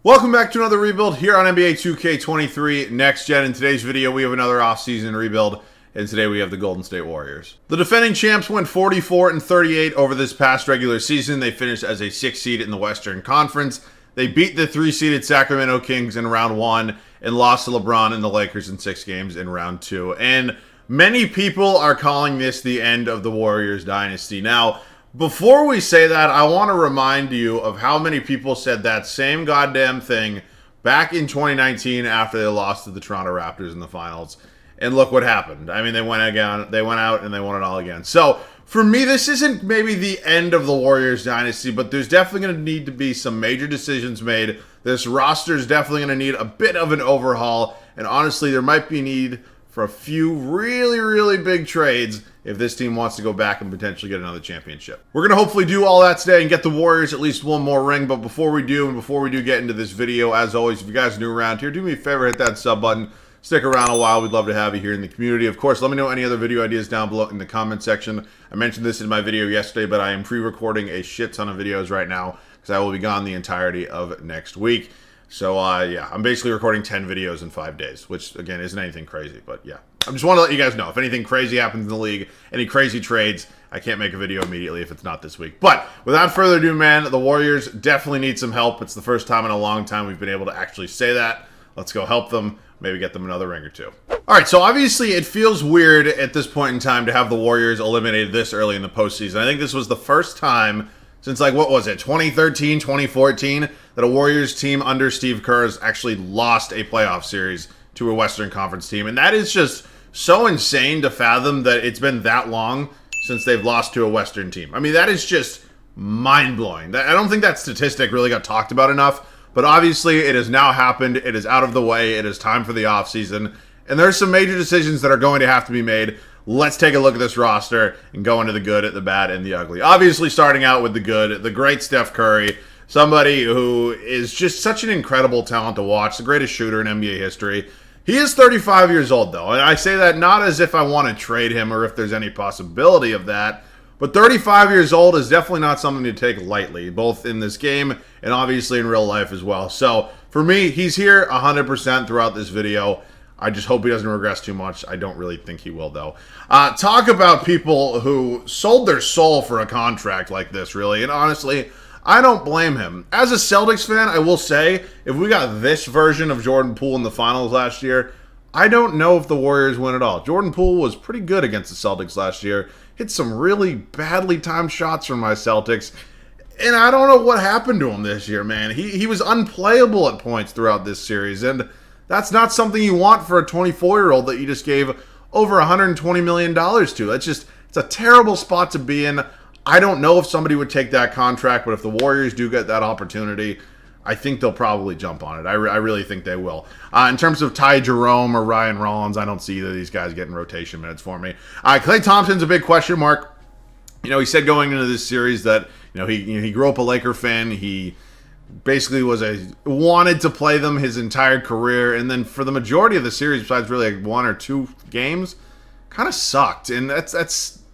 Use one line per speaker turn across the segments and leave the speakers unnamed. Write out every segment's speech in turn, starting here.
Welcome back to another rebuild here on NBA 2K23 Next Gen. In today's video, we have another offseason rebuild, and today we have the Golden State Warriors. The defending champs went 44-38 over this past regular season. They finished as a 6th seed in the Western Conference. They beat the 3-seeded Sacramento Kings in round 1 and lost to LeBron and the Lakers in 6 games in round 2. And many people are calling this the end of the Warriors dynasty. Now, before we say that, I want to remind you of how many people said that same goddamn thing back in 2019 after they lost to the Toronto Raptors in the finals. And look what happened. I mean, they went out and they won it all again. So, for me, this isn't maybe the end of the Warriors dynasty, but there's definitely going to need to be some major decisions made. This roster is definitely going to need a bit of an overhaul. And honestly, there might be need for a few really, really big trades if this team wants to go back and potentially get another championship. We're going to hopefully do all that today and get the Warriors at least one more ring. But before we do get into this video, as always, if you guys are new around here, do me a favor, hit that sub button. Stick around a while. We'd love to have you here in the community. Of course, let me know any other video ideas down below in the comment section. I mentioned this in my video yesterday, but I am pre-recording a shit ton of videos right now because I will be gone the entirety of next week. So, yeah, I'm basically recording 10 videos in 5 days, which, again, isn't anything crazy. But, yeah, I just want to let you guys know. If anything crazy happens in the league, any crazy trades, I can't make a video immediately if it's not this week. But without further ado, man, the Warriors definitely need some help. It's the first time in a long time we've been able to actually say that. Let's go help them. Maybe get them another ring or two. All right, so obviously it feels weird at this point in time to have the Warriors eliminated this early in the postseason. I think this was the first time since, like, what was it, 2013, 2014, that a Warriors team under Steve Kerr has actually lost a playoff series to a Western Conference team. And that is just so insane to fathom that it's been that long since they've lost to a Western team. I mean, that is just mind-blowing. I don't think that statistic really got talked about enough. But obviously, it has now happened. It is out of the way. It is time for the offseason. And there's some major decisions that are going to have to be made. Let's take a look at this roster and go into the good, the bad, and the ugly. Obviously, starting out with the good, the great Steph Curry, somebody who is just such an incredible talent to watch, the greatest shooter in NBA history. He is 35 years old, though. And I say that not as if I want to trade him or if there's any possibility of that. But 35 years old is definitely not something to take lightly, both in this game and obviously in real life as well. So, for me, he's here 100% throughout this video. I just hope he doesn't regress too much. I don't really think he will, though. Talk about people who sold their soul for a contract like this, really. And honestly, I don't blame him. As a Celtics fan, I will say, if we got this version of Jordan Poole in the finals last year, I don't know if the Warriors win at all. Jordan Poole was pretty good against the Celtics last year. Hit some really badly timed shots from my Celtics. And I don't know what happened to him this year, man. He was unplayable at points throughout this series. And that's not something you want for a 24-year-old that you just gave over $120 million to. It's a terrible spot to be in. I don't know if somebody would take that contract, but if the Warriors do get that opportunity, I think they'll probably jump on it. I really think they will. In terms of Ty Jerome or Ryan Rollins, I don't see either of these guys getting rotation minutes for me. Klay Thompson's a big question mark. You know, he said going into this series that he grew up a Laker fan. He basically wanted to play them his entire career, and then for the majority of the series, besides really like 1 or 2 games, kind of sucked. And that's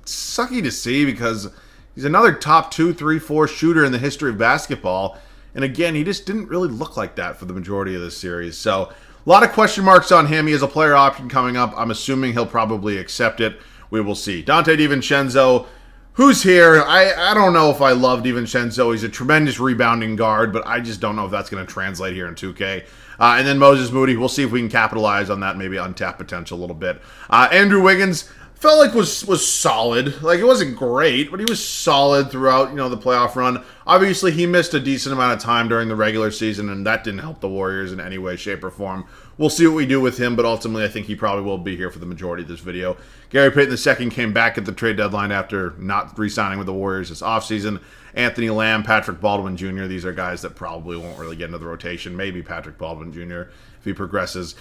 sucky to see because he's another top 2, 3, 4 shooter in the history of basketball. And again, he just didn't really look like that for the majority of this series. So, a lot of question marks on him. He has a player option coming up. I'm assuming he'll probably accept it. We will see. Dante DiVincenzo, who's here. I don't know if I love DiVincenzo. He's a tremendous rebounding guard, but I just don't know if that's going to translate here in 2K. And then Moses Moody. We'll see if we can capitalize on that, maybe untap potential a little bit. Andrew Wiggins felt like was solid. Like, it wasn't great, but he was solid throughout, the playoff run. Obviously, he missed a decent amount of time during the regular season, and that didn't help the Warriors in any way, shape, or form. We'll see what we do with him, but ultimately, I think he probably will be here for the majority of this video. Gary Payton II came back at the trade deadline after not re-signing with the Warriors this offseason. Anthony Lamb, Patrick Baldwin Jr., these are guys that probably won't really get into the rotation. Maybe Patrick Baldwin Jr., if he progresses.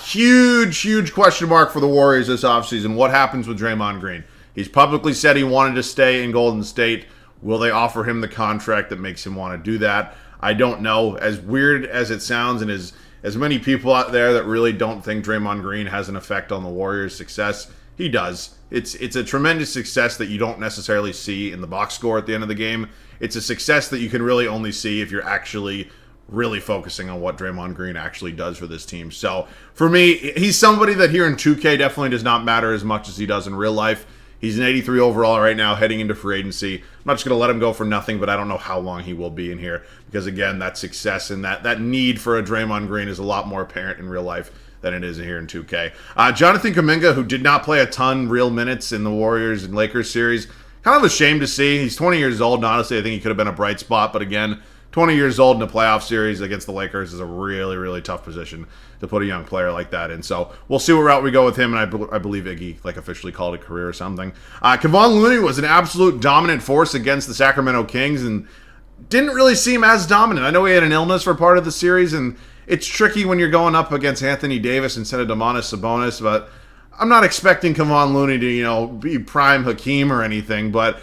Huge question mark for the Warriors this offseason. What happens with Draymond Green? He's publicly said he wanted to stay in Golden State. Will they offer him the contract that makes him want to do that? I don't know. As weird as it sounds, and as many people out there that really don't think Draymond Green has an effect on the Warriors' success, he does. It's a tremendous success that you don't necessarily see in the box score at the end of the game. It's a success that you can really only see if you're actually really focusing on what Draymond Green actually does for this team. So for me, he's somebody that here in 2K definitely does not matter as much as he does in real life. He's an 83 overall right now, heading into free agency. I'm not just going to let him go for nothing, but I don't know how long he will be in here. Because, again, that success and that need for a Draymond Green is a lot more apparent in real life than it is here in 2K. Jonathan Kuminga, who did not play a ton real minutes in the Warriors and Lakers series, kind of a shame to see. He's 20 years old, and honestly, I think he could have been a bright spot. But, again, 20 years old in a playoff series against the Lakers is a really, really tough position to put a young player like that in. So we'll see what route we go with him, and I believe Iggy officially called it a career or something. Kevon Looney was an absolute dominant force against the Sacramento Kings and didn't really seem as dominant. I know he had an illness for part of the series, and it's tricky when you're going up against Anthony Davis instead of Domantas Sabonis, but I'm not expecting Kevon Looney to, be prime Hakeem or anything, but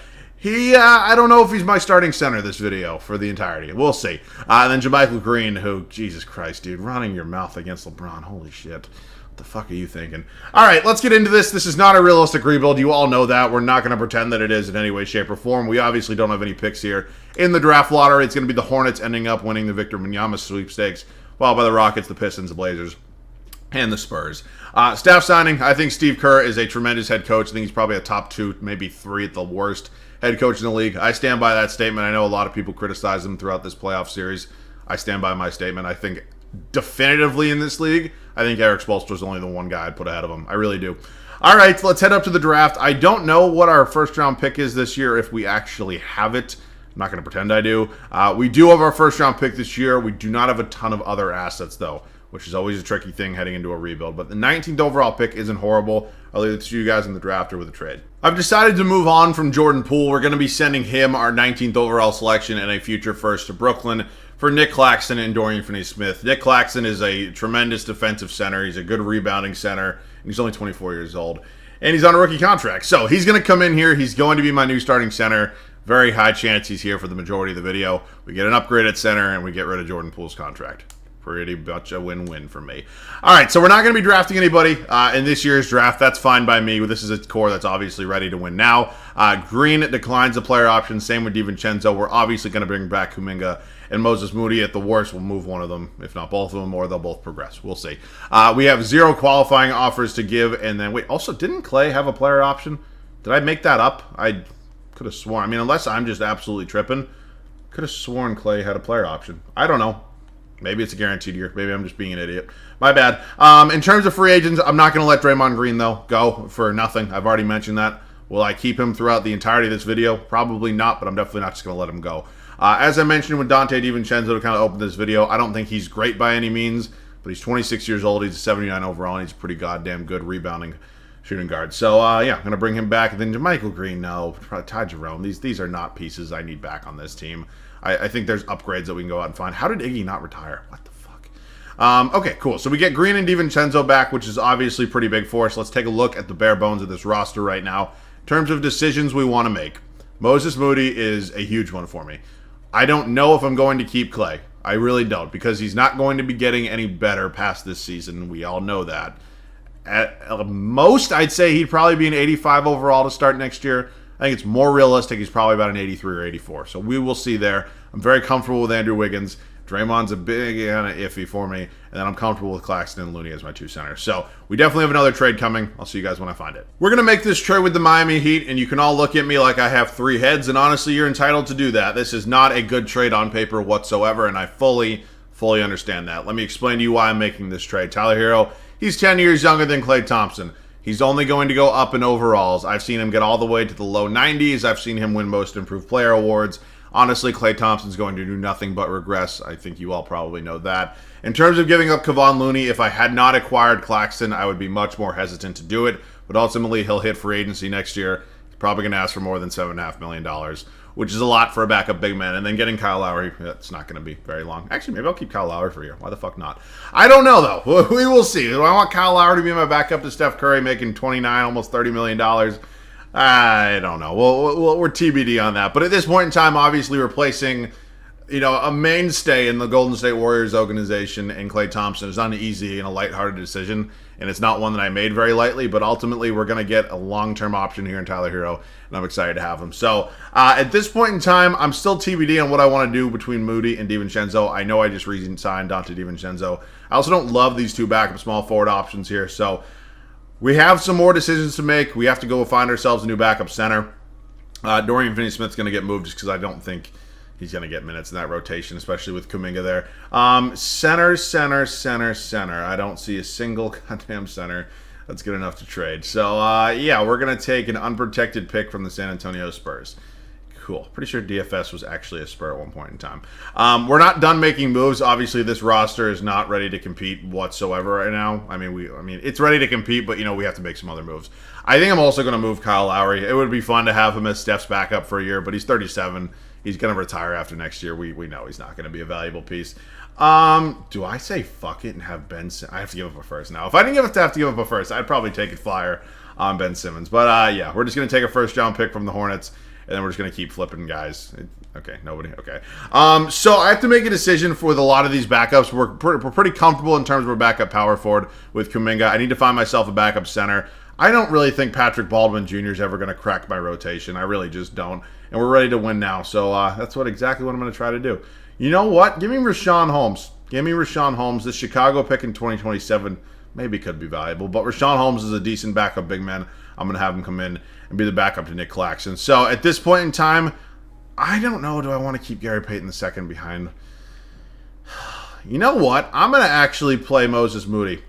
I don't know if he's my starting center this video for the entirety. We'll see. And then JaMychal Green, who, Jesus Christ, dude, running your mouth against LeBron. Holy shit. What the fuck are you thinking? All right, let's get into this. This is not a realistic rebuild. You all know that. We're not going to pretend that it is in any way, shape, or form. We obviously don't have any picks here. In the draft lottery, it's going to be the Hornets ending up winning the Victor Wembanyama sweepstakes, followed by the Rockets, the Pistons, the Blazers, and the Spurs. Staff signing, I think Steve Kerr is a tremendous head coach. I think he's probably a top 2, maybe 3 at the worst head coach in the league. I stand by that statement. I know a lot of people criticize him throughout this playoff series. I stand by my statement. I think definitively in this league, I think Eric Spoelstra is only the one guy I'd put ahead of him. I really do. All right, let's head up to the draft. I don't know what our first-round pick is this year, if we actually have it. I'm not going to pretend I do. We do have our first-round pick this year. We do not have a ton of other assets, though, which is always a tricky thing heading into a rebuild. But the 19th overall pick isn't horrible. I'll leave it to you guys in the draft or with a trade. I've decided to move on from Jordan Poole. We're going to be sending him our 19th overall selection and a future first to Brooklyn for Nick Claxton and Dorian Finney-Smith. Nick Claxton is a tremendous defensive center. He's a good rebounding center. And he's only 24 years old. And he's on a rookie contract. So he's going to come in here. He's going to be my new starting center. Very high chance he's here for the majority of the video. We get an upgrade at center, and we get rid of Jordan Poole's contract. Pretty much a win-win for me. All right, so we're not going to be drafting anybody in this year's draft. That's fine by me. This is a core that's obviously ready to win now. Green declines the player option. Same with DiVincenzo. We're obviously going to bring back Kuminga and Moses Moody. At the worst, we'll move one of them, if not both of them, or they'll both progress. We'll see. We have 0 qualifying offers to give. And then, wait, also, didn't Clay have a player option? Did I make that up? I could have sworn. I mean, unless I'm just absolutely tripping, could have sworn Clay had a player option. I don't know. Maybe it's a guaranteed year. Maybe I'm just being an idiot. My bad. In terms of free agents, I'm not going to let Draymond Green, though, go for nothing. I've already mentioned that. Will I keep him throughout the entirety of this video? Probably not, but I'm definitely not just going to let him go. As I mentioned with Donte DiVincenzo to kind of open this video, I don't think he's great by any means, but he's 26 years old. He's a 79 overall, and he's a pretty goddamn good rebounding shooting guard. So, yeah, I'm going to bring him back. And then JaMychal Green, no. Ty Jerome. These are not pieces I need back on this team. I think there's upgrades that we can go out and find. How did Iggy not retire? What the fuck? Okay, cool. So we get Green and DiVincenzo back, which is obviously pretty big for us. Let's take a look at the bare bones of this roster right now. In terms of decisions we want to make, Moses Moody is a huge one for me. I don't know if I'm going to keep Clay. I really don't, because he's not going to be getting any better past this season. We all know that. At most, I'd say he'd probably be an 85 overall to start next year. I think it's more realistic. He's probably about an 83 or 84. So we will see there. I'm very comfortable with Andrew Wiggins. Draymond's a big iffy for me. And then I'm comfortable with Claxton and Looney as my 2 centers. So we definitely have another trade coming. I'll see you guys when I find it. We're going to make this trade with the Miami Heat. And you can all look at me like I have 3 heads. And honestly, you're entitled to do that. This is not a good trade on paper whatsoever. And I fully understand that. Let me explain to you why I'm making this trade. Tyler Hero, he's 10 years younger than Klay Thompson. He's only going to go up in overalls. I've seen him get all the way to the low 90s. I've seen him win Most Improved Player awards. Honestly, Klay Thompson's going to do nothing but regress. I think you all probably know that. In terms of giving up Kevon Looney, if I had not acquired Claxton, I would be much more hesitant to do it. But ultimately, he'll hit free agency next year. He's probably going to ask for more than $7.5 million, which is a lot for a backup big man. And then getting Kyle Lowry, that's not going to be very long. Actually, maybe I'll keep Kyle Lowry for a year. Why the fuck not? I don't know, though. We will see. Do I want Kyle Lowry to be my backup to Steph Curry making $29, almost $30 million? I don't know. We're TBD on that. But at this point in time, obviously replacing a mainstay in the Golden State Warriors organization and Klay Thompson is not an easy and a lighthearted decision, and it's not one that I made very lightly, but ultimately we're going to get a long-term option here in Tyler Hero, and I'm excited to have him. So at this point in time, I'm still TBD on what I want to do between Moody and DiVincenzo. I know I just re-signed Dante DiVincenzo. I also don't love these two backup small forward options here, so we have some more decisions to make. We have to go find ourselves a new backup center. Dorian Finney-Smith's going to get moved just because I don't think he's going to get minutes in that rotation, especially with Kuminga there. Center. I don't see a single goddamn center that's good enough to trade. So, yeah, we're going to take an unprotected pick from the San Antonio Spurs. Cool. Pretty sure DFS was actually a Spur at one point in time. We're not done making moves. Obviously, this roster is not ready to compete whatsoever right now. I mean, it's ready to compete, but, we have to make some other moves. I think I'm also going to move Kyle Lowry. It would be fun to have him as Steph's backup for a year, but he's 37. He's going to retire after next year. We know he's not going to be a valuable piece. Do I say fuck it and have Ben Simmons? I have to give up a first now. If I didn't have to give up a first, I'd probably take a flyer on Ben Simmons. But, yeah, we're just going to take a first-round pick from the Hornets, and then we're just going to keep flipping guys. Okay, nobody. Okay. So I have to make a decision for a lot of these backups. We're pretty comfortable in terms of our backup power forward with Kuminga. I need to find myself a backup center. I don't really think Patrick Baldwin Jr. is ever going to crack my rotation. I really just don't. And we're ready to win now. So that's exactly what I'm going to try to do. You know what? Give me Richaun Holmes. This Chicago pick in 2027 maybe could be valuable. But Richaun Holmes is a decent backup big man. I'm going to have him come in and be the backup to Nick Claxton. So at this point in time, I don't know. Do I want to keep Gary Payton II behind? You know what? I'm going to actually play Moses Moody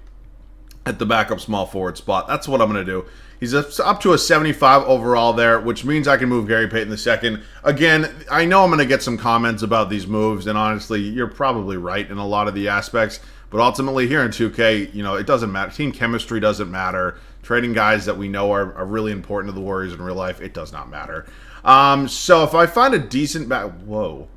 at the backup small forward spot. That's what I'm going to do. He's up to a 75 overall there, which means I can move Gary Payton II. Again, I know I'm going to get some comments about these moves, and honestly, you're probably right in a lot of the aspects. But ultimately, here in 2K, it doesn't matter. Team chemistry doesn't matter. Trading guys that we know are really important to the Warriors in real life, it does not matter. So if I find a decent whoa.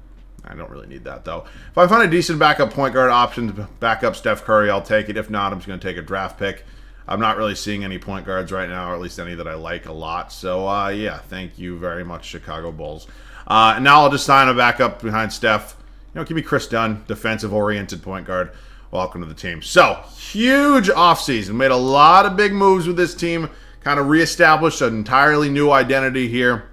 I don't really need that, though. If I find a decent backup point guard option to back up Steph Curry, I'll take it. If not, I'm just going to take a draft pick. I'm not really seeing any point guards right now, or at least any that I like a lot. So, yeah, thank you very much, Chicago Bulls. And now I'll just sign a backup behind Steph. Give me Chris Dunn, defensive-oriented point guard. Welcome to the team. So, huge offseason. Made a lot of big moves with this team. Kind of reestablished an entirely new identity here.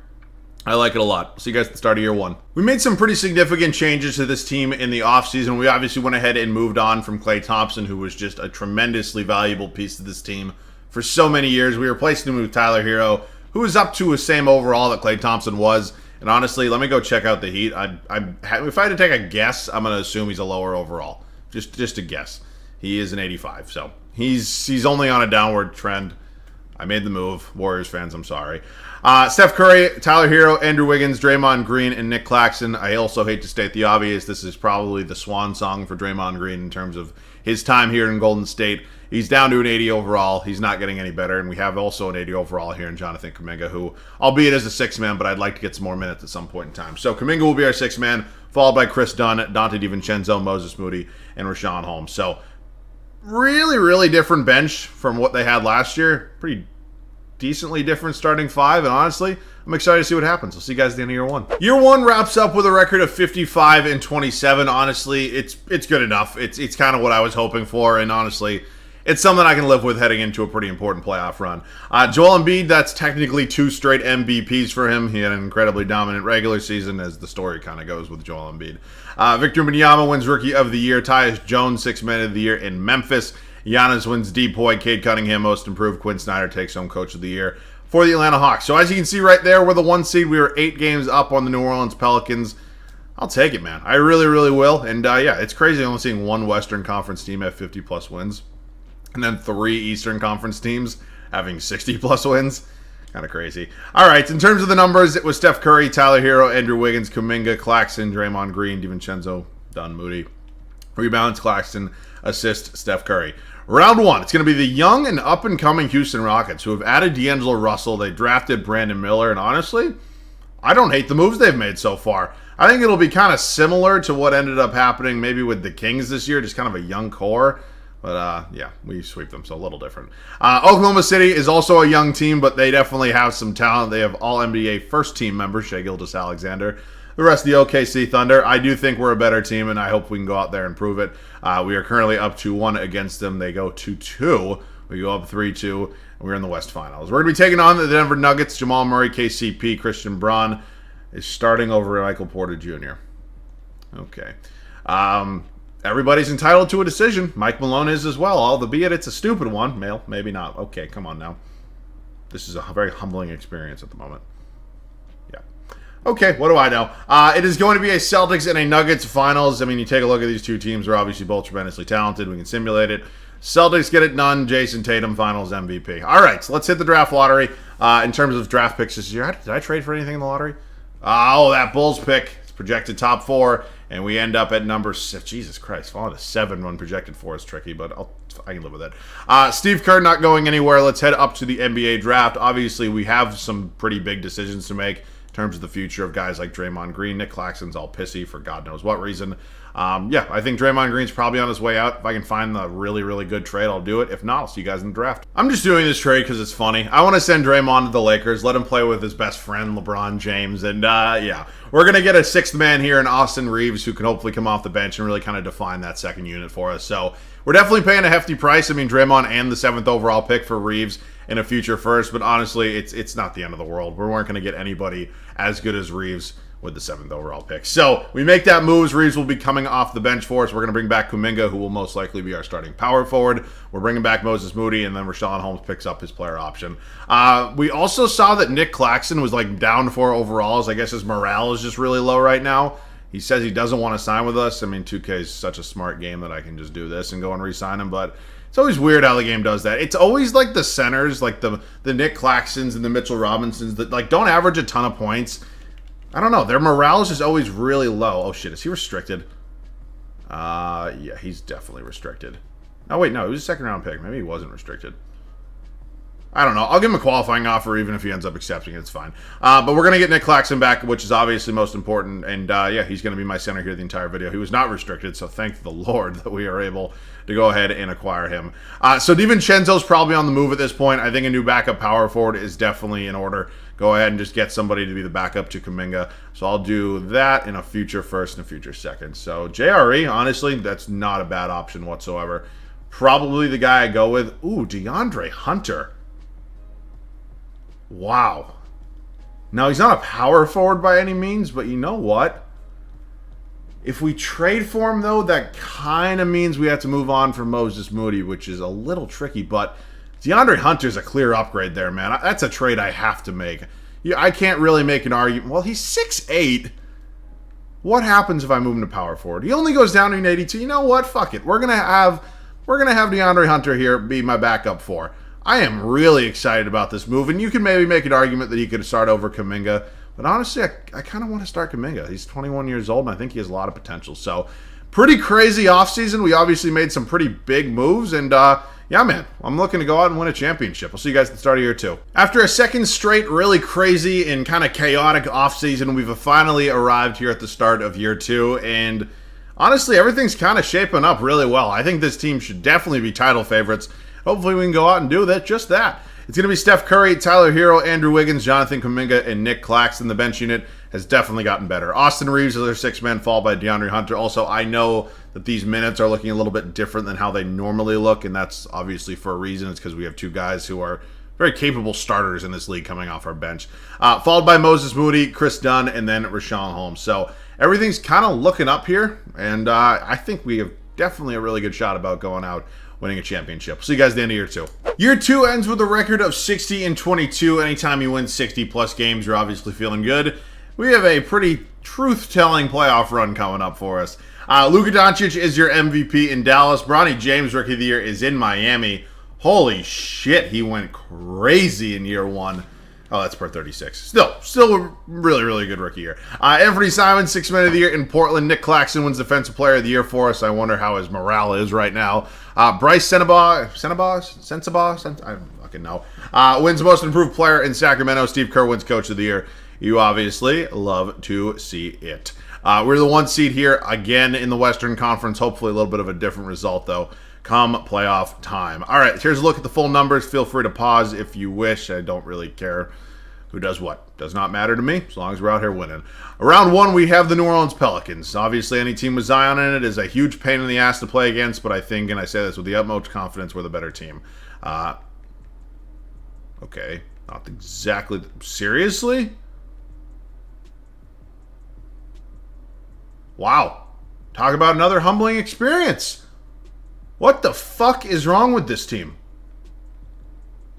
I like it a lot. See you guys at the start of year one. We made some pretty significant changes to this team in the offseason. We obviously went ahead and moved on from Klay Thompson, who was just a tremendously valuable piece of this team for so many years. We replaced him with Tyler Hero, who is up to the same overall that Klay Thompson was. And honestly, let me go check out the Heat. If I had to take a guess, I'm going to assume he's a lower overall. Just a guess. He is an 85, so he's only on a downward trend. I made the move. Warriors fans, I'm sorry. Steph Curry, Tyler Hero, Andrew Wiggins, Draymond Green, and Nick Claxton. I also hate to state the obvious. This is probably the swan song for Draymond Green in terms of his time here in Golden State. He's down to an 80 overall. He's not getting any better. And we have also an 80 overall here in Jonathan Kuminga, who, albeit as a sixth man, but I'd like to get some more minutes at some point in time. So Kuminga will be our sixth man, followed by Chris Dunn, Dante DiVincenzo, Moses Moody, and Richaun Holmes. So really, really different bench from what they had last year. Pretty decently different starting five, and honestly, I'm excited to see what happens. I'll see you guys at the end of year one. Year one wraps up with a record of 55-27. Honestly, it's good enough. It's kind of what I was hoping for, and honestly, it's something I can live with heading into a pretty important playoff run. Joel Embiid, that's technically 2 straight MVPs for him. He had an incredibly dominant regular season, as the story kind of goes with Joel Embiid. Victor Wembanyama wins Rookie of the Year. Tyus Jones, 6th Man of the Year in Memphis. Giannis wins DPOY. Cade Cunningham, Most Improved. Quinn Snyder takes home Coach of the Year for the Atlanta Hawks. So as you can see right there, we're the 1 seed. We were 8 games up on the New Orleans Pelicans. I'll take it, man. I really, really will. And yeah, it's crazy only seeing 1 Western Conference team have 50-plus wins. And then 3 Eastern Conference teams having 60-plus wins. Kind of crazy. All right, in terms of the numbers, it was Steph Curry, Tyler Hero, Andrew Wiggins, Kuminga, Claxton, Draymond Green, DiVincenzo, Dunn, Moody. Rebounds, Claxton. Assist, Steph Curry. Round 1, it's going to be the young and up-and-coming Houston Rockets, who have added D'Angelo Russell. They drafted Brandon Miller, and honestly, I don't hate the moves they've made so far. I think it'll be kind of similar to what ended up happening maybe with the Kings this year, just kind of a young core. But, yeah, we sweep them, so a little different. Oklahoma City is also a young team, but they definitely have some talent. They have All-NBA first-team member Shai Gilgeous-Alexander. the rest of the OKC Thunder. I do think we're a better team, and I hope we can go out there and prove it. We are currently up 2-1 against them. They go 2-2. We go up 3-2, and we're in the West Finals. We're going to be taking on the Denver Nuggets. Jamal Murray, KCP, Christian Braun is starting over Michael Porter Jr. Okay. Everybody's entitled to a decision. Mike Malone is as well, albeit it's a stupid one. Maybe not. Okay, come on now. This is a very humbling experience at the moment. Yeah. Okay, what do I know? It is going to be a Celtics and a Nuggets finals. I mean, you take a look at these two teams. They're obviously both tremendously talented. We can simulate it. Celtics get it done. Jason Tatum, finals MVP. All right, so let's hit the draft lottery. In terms of draft picks this year, did I trade for anything in the lottery? Oh, that Bulls pick. It's projected top 4. And we end up at number 6. Jesus Christ, falling to 7 when projected 4 is tricky, but I can live with it. Steve Kerr not going anywhere. Let's head up to the NBA draft. Obviously, we have some pretty big decisions to make in terms of the future of guys like Draymond Green. Nick Claxton's all pissy for God knows what reason. Yeah, I think Draymond Green's probably on his way out. If I can find the really, really good trade, I'll do it. If not, I'll see you guys in the draft. I'm just doing this trade because it's funny. I want to send Draymond to the Lakers, let him play with his best friend, LeBron James, and yeah. We're going to get a 6th man here in Austin Reeves who can hopefully come off the bench and really kind of define that second unit for us. So we're definitely paying a hefty price. I mean, Draymond and the 7th overall pick for Reeves in a future first, but honestly, it's not the end of the world. We weren't going to get anybody as good as Reeves with the 7th overall pick. So we make that move. Reeves will be coming off the bench for us. We're going to bring back Kuminga, who will most likely be our starting power forward. We're bringing back Moses Moody, and then Rashawn Holmes picks up his player option. We also saw that Nick Claxton was like down 4 overalls. I guess his morale is just really low right now. He says he doesn't want to sign with us. I mean, 2K is such a smart game that I can just do this and go and re-sign him, but it's always weird how the game does that. It's always like the centers, like the Nick Claxtons and the Mitchell Robinsons that like don't average a ton of points. I don't know. Their morale is just always really low. Oh, shit. Is he restricted? Yeah, he's definitely restricted. Oh, wait. No, he was a 2nd-round pick. Maybe he wasn't restricted. I don't know. I'll give him a qualifying offer even if he ends up accepting it. It's fine. But we're going to get Nick Claxton back, which is obviously most important. And, yeah, he's going to be my center here the entire video. He was not restricted, so thank the Lord that we are able to go ahead and acquire him. So DiVincenzo's probably on the move at this point. I think a new backup power forward is definitely in order. Go ahead and just get somebody to be the backup to Kuminga. So I'll do that in a future first and a future second. So JRE, honestly, that's not a bad option whatsoever. Probably the guy I go with. Ooh, DeAndre Hunter. Wow. Now, he's not a power forward by any means, but you know what? If we trade for him, though, that kind of means we have to move on from Moses Moody, which is a little tricky, but DeAndre Hunter's a clear upgrade there, man. That's a trade I have to make. I can't really make an argument. Well, he's 6'8". What happens if I move him to power forward? He only goes down to an 82. You know what? Fuck it. We're gonna have DeAndre Hunter here be my backup 4. I am really excited about this move, and you can maybe make an argument that he could start over Kuminga, but honestly, I kind of want to start Kuminga. He's 21 years old, and I think he has a lot of potential. So, pretty crazy offseason. We obviously made some pretty big moves, and yeah, man, I'm looking to go out and win a championship. I'll see you guys at the start of year 2. After a second straight really crazy and kind of chaotic offseason, we've finally arrived here at the start of year 2, and honestly, everything's kind of shaping up really well. I think this team should definitely be title favorites. Hopefully we can go out and do that, just that. It's going to be Steph Curry, Tyler Hero, Andrew Wiggins, Jonathan Kuminga, and Nick Claxton. The bench unit has definitely gotten better. Austin Reeves is their 6th man, followed by DeAndre Hunter. Also, I know that these minutes are looking a little bit different than how they normally look, and that's obviously for a reason. It's because we have 2 guys who are very capable starters in this league coming off our bench. Followed by Moses Moody, Chris Dunn, and then Rashawn Holmes. So everything's kind of looking up here, and I think we have definitely a really good shot about going out winning a championship. See you guys at the end of year 2. Year 2 ends with a record of 60-22. Anytime you win 60-plus games, you're obviously feeling good. We have a pretty truth-telling playoff run coming up for us. Luka Doncic is your MVP in Dallas. Bronny James, Rookie of the Year, is in Miami. Holy shit, he went crazy in year 1. Oh, that's per 36. Still a really, really good rookie year. Anthony Simons, 6th man of the year in Portland. Nick Claxton wins Defensive Player of the Year for us. I wonder how his morale is right now. Bryce Sensabaugh, I don't fucking know. Wins Most Improved Player in Sacramento. Steve Kerr wins Coach of the Year. You obviously love to see it. We're the 1 seed here again in the Western Conference. Hopefully a little bit of a different result, though, come playoff time. All right, here's a look at the full numbers. Feel free to pause if you wish. I don't really care Who does what? Does not matter to me, as long as we're out here winning. Round 1, we have the New Orleans Pelicans. Obviously, any team with Zion in it is a huge pain in the ass to play against, but I think, and I say this with the utmost confidence, we're the better team. Okay, not exactly. Seriously? Wow. Talk about another humbling experience. What the fuck is wrong with this team?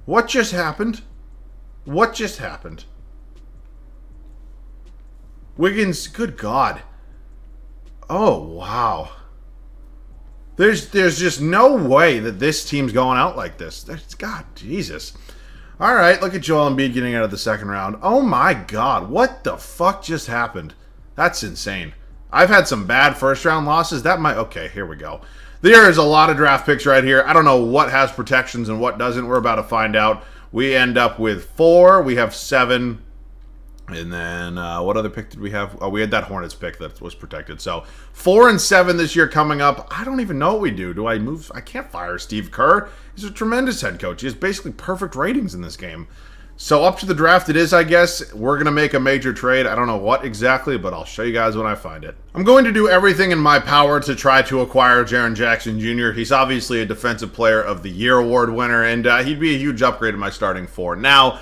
What just happened? What just happened? Wiggins, good God. Oh, wow. There's just no way that this team's going out like this. God, Jesus. All right, look at Joel Embiid getting out of the second round. Oh, my God. What the fuck just happened? That's insane. I've had some bad first-round losses. That might... Okay, here we go. There is a lot of draft picks right here. I don't know what has protections and what doesn't. We're about to find out. We end up with 4. We have 7. And then what other pick did we have? Oh, we had that Hornets pick that was protected. So 4 and 7 this year coming up. I don't even know what we do. Do I move? I can't fire Steve Kerr. He's a tremendous head coach. He has basically perfect ratings in this game. So up to the draft it is, I guess. We're going to make a major trade. I don't know what exactly, but I'll show you guys when I find it. I'm going to do everything in my power to try to acquire Jaren Jackson Jr. He's obviously a Defensive Player of the Year award winner, and he'd be a huge upgrade in my starting 4. Now,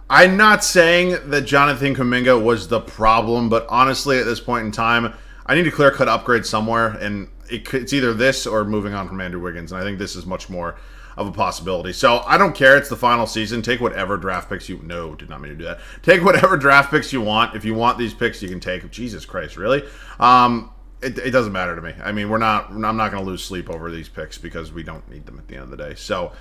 I'm not saying that Jonathan Kuminga was the problem, but honestly, at this point in time, I need a clear-cut upgrade somewhere, and it's either this or moving on from Andrew Wiggins, and I think this is much more of a possibility. So I don't care. It's the final season. Take whatever draft picks you... No, did not mean to do that. Take whatever draft picks you want. If you want these picks, you can take... Jesus Christ, really? It doesn't matter to me. I mean, I'm not going to lose sleep over these picks because we don't need them at the end of the day. So,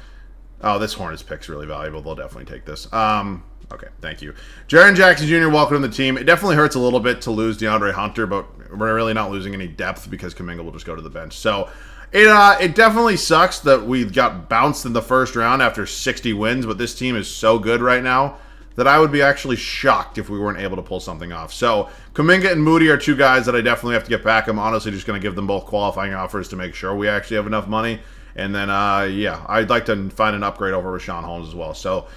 oh, this Hornets pick's really valuable. They'll definitely take this. Okay, thank you. Jaren Jackson Jr., welcome to the team. It definitely hurts a little bit to lose DeAndre Hunter, but we're really not losing any depth because Kuminga will just go to the bench. So, it definitely sucks that we got bounced in the first round after 60 wins, but this team is so good right now that I would be actually shocked if we weren't able to pull something off. So, Kuminga and Moody are 2 guys that I definitely have to get back. I'm honestly just going to give them both qualifying offers to make sure we actually have enough money. And then, yeah, I'd like to find an upgrade over Rashawn Holmes as well. So,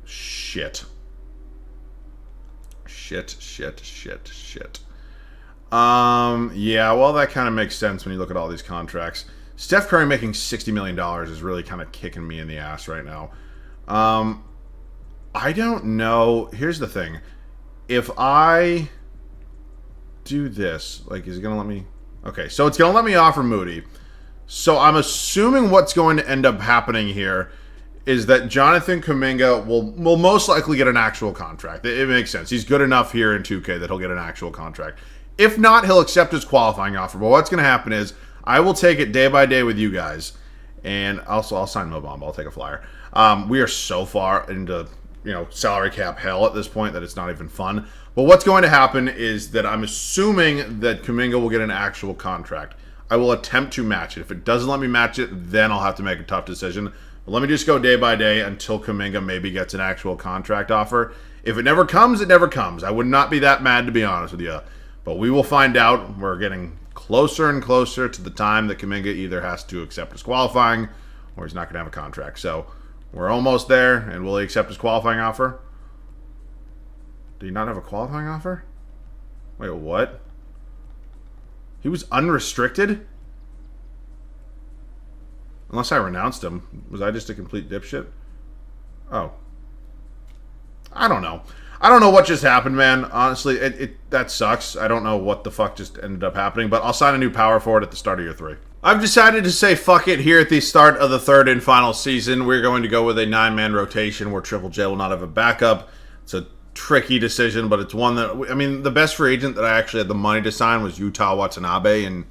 shit. Yeah, well, that kind of makes sense when you look at all these contracts. Steph Curry making $60 million is really kind of kicking me in the ass right now. I don't know. Here's the thing. If I do this, like, is it going to let me... Okay, so it's going to let me offer Moody. So I'm assuming what's going to end up happening here is that Jonathan Kuminga will most likely get an actual contract. It makes sense. He's good enough here in 2K that he'll get an actual contract. If not, he'll accept his qualifying offer. But what's going to happen is I will take it day by day with you guys. And also, I'll sign Mo Bamba. I'll take a flyer. We are so far into, salary cap hell at this point that it's not even fun. But what's going to happen is that I'm assuming that Kuminga will get an actual contract. I will attempt to match it. If it doesn't let me match it, then I'll have to make a tough decision. But let me just go day by day until Kuminga maybe gets an actual contract offer. If it never comes, it never comes. I would not be that mad, to be honest with you. But we will find out. We're getting closer and closer to the time that Kuminga either has to accept his qualifying or he's not going to have a contract. So we're almost there. And will he accept his qualifying offer? Do you not have a qualifying offer? Wait, what? He was unrestricted? Unless I renounced him. Was I just a complete dipshit? Oh. I don't know. I don't know what just happened, man. Honestly, that sucks. I don't know what the fuck just ended up happening, but I'll sign a new power forward at the start of year 3. I've decided to say fuck it here at the start of the 3rd and final season. We're going to go with a 9-man rotation where Triple J will not have a backup. It's a tricky decision, but it's one that, I mean, the best free agent that I actually had the money to sign was Yuta Watanabe, and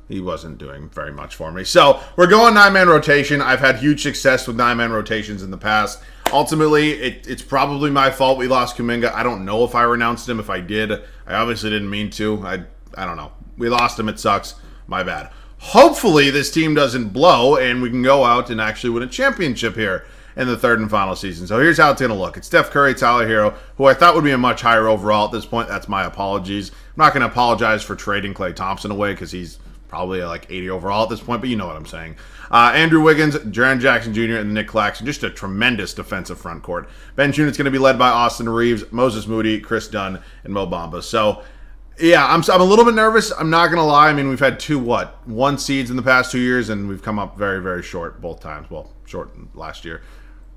he wasn't doing very much for me. So we're going 9-man rotation. I've had huge success with 9-man rotations in the past. Ultimately, it's probably my fault we lost Kuminga. I don't know if I renounced him. If I did, I obviously didn't mean to. I don't know. We lost him. It sucks. My bad. Hopefully, this team doesn't blow, and we can go out and actually win a championship here in the 3rd and final season. So here's how it's going to look. It's Steph Curry, Tyler Hero, who I thought would be a much higher overall at this point. That's my apologies. I'm not going to apologize for trading Klay Thompson away because he's Probably like 80 overall at this point, but you know what I'm saying. Andrew Wiggins, Jaren Jackson Jr., and Nick Claxton. Just a tremendous defensive front court. Bench unit's going to be led by Austin Reeves, Moses Moody, Chris Dunn, and Mo Bamba. So, yeah, I'm a little bit nervous. I'm not going to lie. I mean, we've had one seeds in the past 2 years, and we've come up very, very short both times. Well, short last year.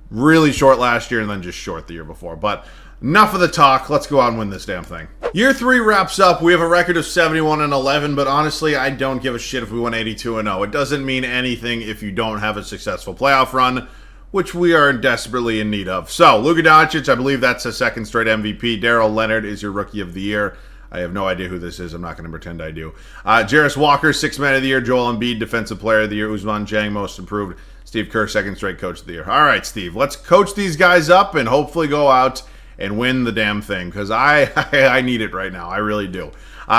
Really short last year, and then just short the year before. But enough of the talk. Let's go out and win this damn thing. Year 3 wraps up. We have a record of 71-11, but honestly, I don't give a shit if we went 82-0. It doesn't mean anything if you don't have a successful playoff run, which we are desperately in need of. So, Luka Doncic, I believe that's a second straight MVP. Darrell Leonard is your Rookie of the Year. I have no idea who this is. I'm not going to pretend I do. Jarris Walker, Sixth Man of the Year. Joel Embiid, Defensive Player of the Year. Usman Jang, Most Improved. Steve Kerr, second straight Coach of the Year. All right, Steve, let's coach these guys up and hopefully go out and win the damn thing, because I need it right now. I really do.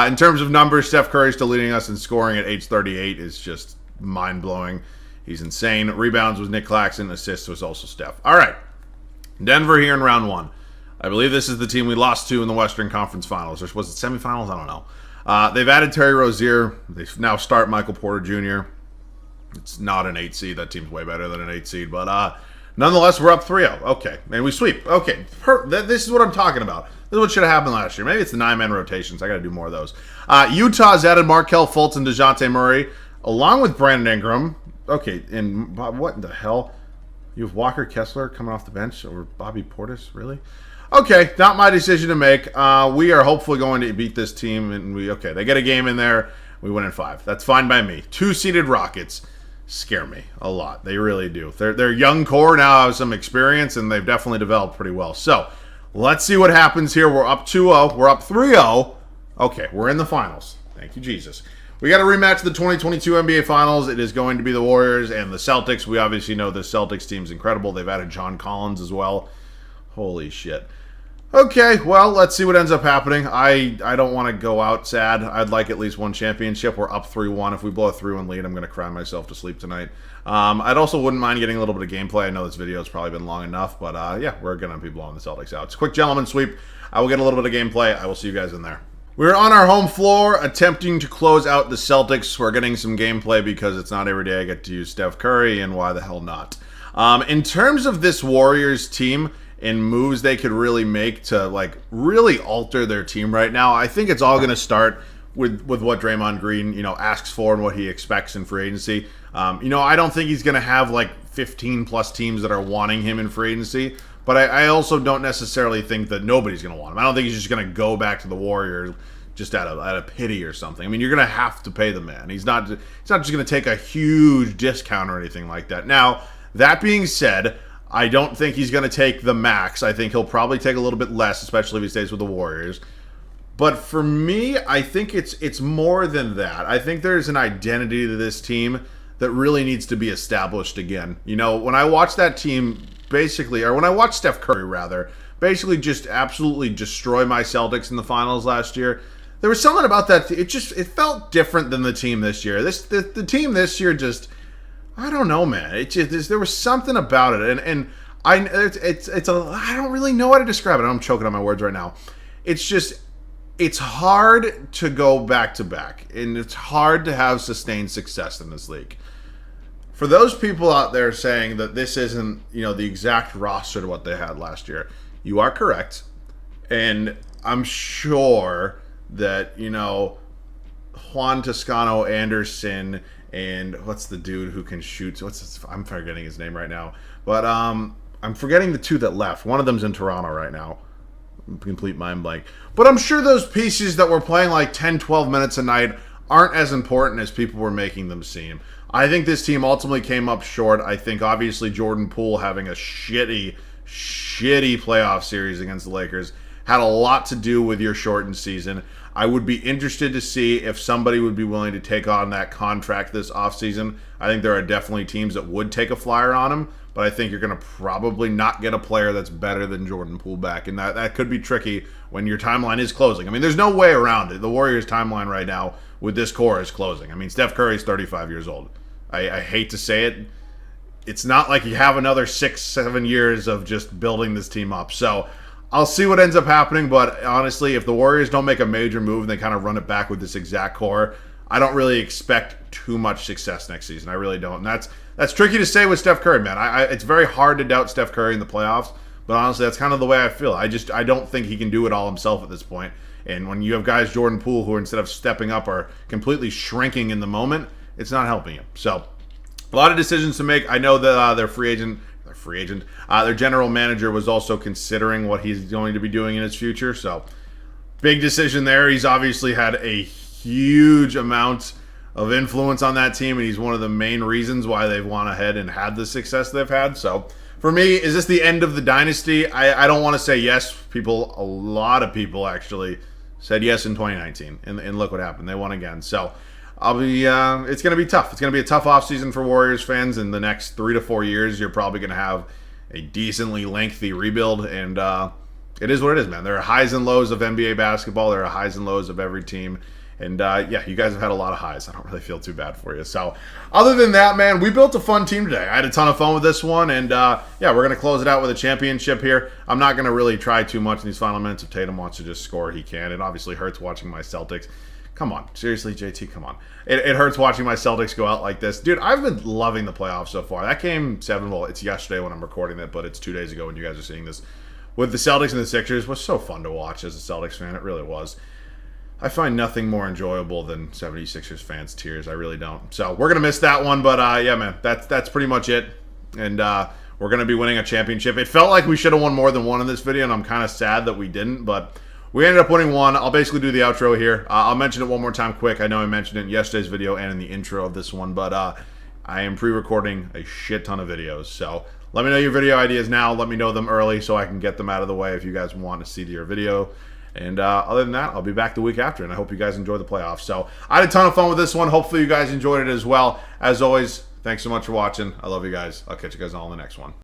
In terms of numbers, Steph Curry still leading us in scoring at age 38 is just mind-blowing. He's insane. Rebounds was Nick Claxton. Assists was also Steph. All right. Denver here in round 1. I believe this is the team we lost to in the Western Conference Finals. Or was it semifinals? I don't know. They've added Terry Rozier. They now start Michael Porter Jr. It's not an 8 seed. That team's way better than an 8 seed. But nonetheless, we're up 3-0. Okay. And we sweep. Okay. This is what I'm talking about. This is what should have happened last year. Maybe it's the 9-man rotations. I got to do more of those. Utah's added Markelle Fultz and DeJounte Murray, along with Brandon Ingram. Okay. And what in the hell? You have Walker Kessler coming off the bench over Bobby Portis? Really? Okay. Not my decision to make. We are hopefully going to beat this team. And they get a game in there. We win in 5. That's fine by me. 2-seeded Rockets scare me a lot. They really do. Their young core now have some experience, and they've definitely developed pretty well. So, let's see what happens here. We're up 2-0. We're up 3-0. Okay, we're in the finals. Thank you, Jesus. We got a rematch of the 2022 NBA Finals. It is going to be the Warriors and the Celtics. We obviously know the Celtics team's incredible. They've added John Collins as well. Holy shit. Okay, well, let's see what ends up happening. I don't want to go out sad. I'd like at least one championship. We're up 3-1. If we blow a 3-1 lead, I'm going to cry myself to sleep tonight. I'd also wouldn't mind getting a little bit of gameplay. I know this video has probably been long enough, but yeah, we're going to be blowing the Celtics out. It's a quick gentleman sweep. I will get a little bit of gameplay. I will see you guys in there. We're on our home floor attempting to close out the Celtics. We're getting some gameplay because it's not every day I get to use Steph Curry, and why the hell not? In terms of this Warriors team and moves they could really make to like really alter their team right now, I think it's all going to start with what Draymond Green, asks for and what he expects in free agency. I don't think he's going to have like 15 plus teams that are wanting him in free agency, but I also don't necessarily think that nobody's going to want him. I don't think he's just going to go back to the Warriors just out of pity or something. I mean, you're going to have to pay the man. He's not just going to take a huge discount or anything like that. Now, that being said, I don't think he's going to take the max. I think he'll probably take a little bit less, especially if he stays with the Warriors. But for me, I think it's more than that. I think there's an identity to this team that really needs to be established again. When I watch that team when I watch Steph Curry, rather, basically just absolutely destroy my Celtics in the finals last year, there was something about that. It felt different than the team this year. The team this year just, I don't know, man. There was something about it, and I don't really know how to describe it. I'm choking on my words right now. It's hard to go back to back, and it's hard to have sustained success in this league. For those people out there saying that this isn't, the exact roster to what they had last year, you are correct, and I'm sure that Juan Toscano Anderson. And what's the dude who can shoot? I'm forgetting his name right now. But I'm forgetting the two that left. One of them's in Toronto right now. Complete mind blank. But I'm sure those pieces that were playing like 10, 12 minutes a night aren't as important as people were making them seem. I think this team ultimately came up short. I think obviously Jordan Poole having a shitty playoff series against the Lakers had a lot to do with your shortened season. I would be interested to see if somebody would be willing to take on that contract this offseason. I think there are definitely teams that would take a flyer on him, but I think you're going to probably not get a player that's better than Jordan Poole back, and that could be tricky when your timeline is closing. I mean, there's no way around it. The Warriors' timeline right now with this core is closing. I mean, Steph Curry is 35 years old. I hate to say it. It's not like you have another 6-7 years of just building this team up. So I'll see what ends up happening, but honestly, if the Warriors don't make a major move and they kind of run it back with this exact core, I don't really expect too much success next season. I really don't. And that's tricky to say with Steph Curry, man. It's very hard to doubt Steph Curry in the playoffs, but honestly, that's kind of the way I feel. I don't think he can do it all himself at this point. And when you have guys, Jordan Poole, who instead of stepping up are completely shrinking in the moment, it's not helping him. So a lot of decisions to make. I know that their general manager was also considering what he's going to be doing in his future. So big decision there. He's obviously had a huge amount of influence on that team, and he's one of the main reasons why they've gone ahead and had the success they've had. So for me, is this the end of the dynasty? I don't want to say yes. A lot of people actually said yes in 2019, and look what happened. They won again. So it's going to be tough. It's going to be a tough offseason for Warriors fans. In the next 3 to 4 years, you're probably going to have a decently lengthy rebuild, and it is what it is, man. There are highs and lows of NBA basketball. There are highs and lows of every team. And yeah, you guys have had a lot of highs. I don't really feel too bad for you. So other than that, man, we built a fun team today. I had a ton of fun with this one. And yeah, we're going to close it out with a championship here. I'm not going to really try too much in these final minutes. If Tatum wants to just score, he can. It obviously hurts watching my Celtics. Come on. Seriously, JT, come on. It hurts watching my Celtics go out like this. Dude, I've been loving the playoffs so far. That game 7, well, it's yesterday when I'm recording it, but it's 2 days ago when you guys are seeing this. With the Celtics and the Sixers, was so fun to watch as a Celtics fan. It really was. I find nothing more enjoyable than 76ers fans' tears. I really don't. So we're going to miss that one. But yeah, man, that's pretty much it. And we're going to be winning a championship. It felt like we should have won more than one in this video, and I'm kind of sad that we didn't. But we ended up winning one. I'll basically do the outro here. I'll mention it one more time quick. I know I mentioned it in yesterday's video and in the intro of this one. But I am pre-recording a shit ton of videos. So let me know your video ideas now. Let me know them early so I can get them out of the way if you guys want to see your video. And other than that, I'll be back the week after, and I hope you guys enjoy the playoffs. So I had a ton of fun with this one. Hopefully you guys enjoyed it as well. As always, thanks so much for watching. I love you guys. I'll catch you guys all in the next one.